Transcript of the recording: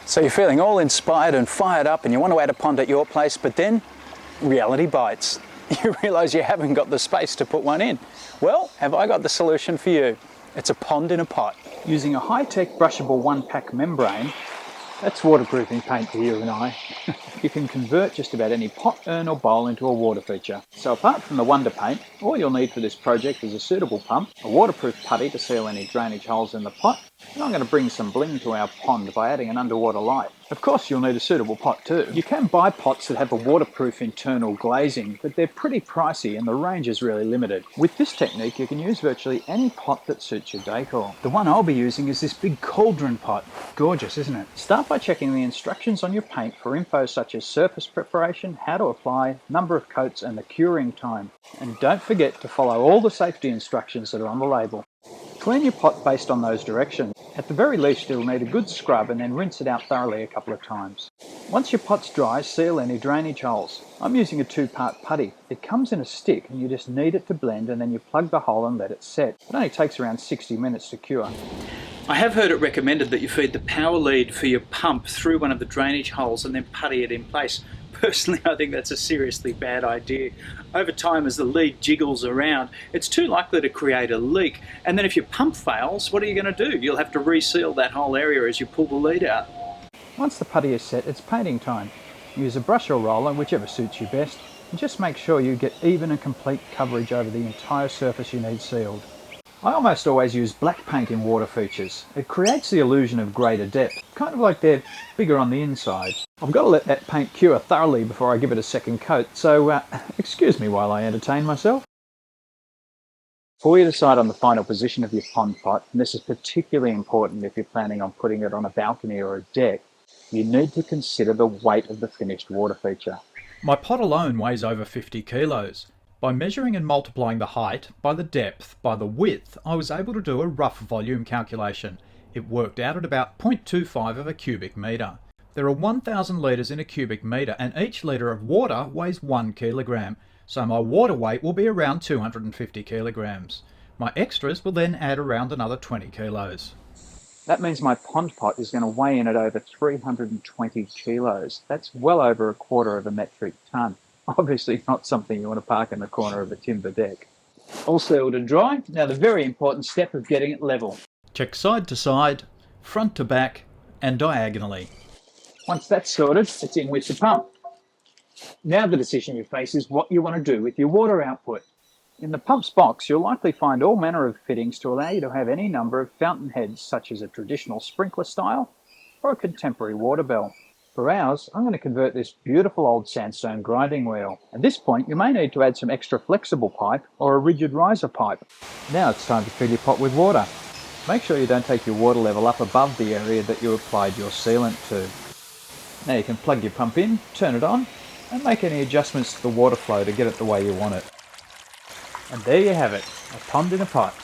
So you're feeling all inspired and fired up and you want to add a pond at your place, but then reality bites. You realise you haven't got the space to put one in. Well, have I got the solution for you? It's a pond in a pot. Using a high-tech brushable one-pack membrane, that's waterproofing paint for you and I. You can convert just about any pot, urn or bowl into a water feature. So apart from the Wonder Paint, all you'll need for this project is a suitable pump, a waterproof putty to seal any drainage holes in the pot, and I'm going to bring some bling to our pond by adding an underwater light. Of course you'll need a suitable pot too. You can buy pots that have a waterproof internal glazing, but they're pretty pricey and the range is really limited. With this technique you can use virtually any pot that suits your decor. The one I'll be using is this big cauldron pot. Gorgeous, isn't it? Start by checking the instructions on your paint for info such as surface preparation, how to apply, number of coats and the curing time. And don't forget to follow all the safety instructions that are on the label. Clean your pot based on those directions. At the very least you'll need a good scrub and then rinse it out thoroughly a couple of times. Once your pot's dry, seal any drainage holes. I'm using a 2-part putty. It comes in a stick and you just knead it to blend and then you plug the hole and let it set. It only takes around 60 minutes to cure. I have heard it recommended that you feed the power lead for your pump through one of the drainage holes and then putty it in place. Personally, I think that's a seriously bad idea. Over time, as the lead jiggles around, it's too likely to create a leak. And then if your pump fails, what are you going to do? You'll have to reseal that whole area as you pull the lead out. Once the putty is set, it's painting time. Use a brush or roller, whichever suits you best, and just make sure you get even and complete coverage over the entire surface you need sealed. I almost always use black paint in water features. It creates the illusion of greater depth, kind of like they're bigger on the inside. I've got to let that paint cure thoroughly before I give it a second coat, so excuse me while I entertain myself. Before you decide on the final position of your pond pot, and this is particularly important if you're planning on putting it on a balcony or a deck, you need to consider the weight of the finished water feature. My pot alone weighs over 50 kilos. By measuring and multiplying the height by the depth by the width, I was able to do a rough volume calculation. It worked out at about 0.25 of a cubic metre. There are 1,000 litres in a cubic metre and each litre of water weighs 1 kilogram, so my water weight will be around 250 kilograms. My extras will then add around another 20 kilos. That means my pond pot is going to weigh in at over 320 kilos. That's well over 1/4 of a metric tonne. Obviously not something you want to park in the corner of a timber deck. All sealed and dry. Now the very important step of getting it level. Check side to side, front to back and diagonally. Once that's sorted, it's in with the pump. Now the decision you face is what you want to do with your water output. In the pump's box you'll likely find all manner of fittings to allow you to have any number of fountain heads such as a traditional sprinkler style or a contemporary water bell. For ours, I'm going to convert this beautiful old sandstone grinding wheel. At this point, you may need to add some extra flexible pipe or a rigid riser pipe. Now it's time to fill your pot with water. Make sure you don't take your water level up above the area that you applied your sealant to. Now you can plug your pump in, turn it on, and make any adjustments to the water flow to get it the way you want it. And there you have it, a pond in a pot.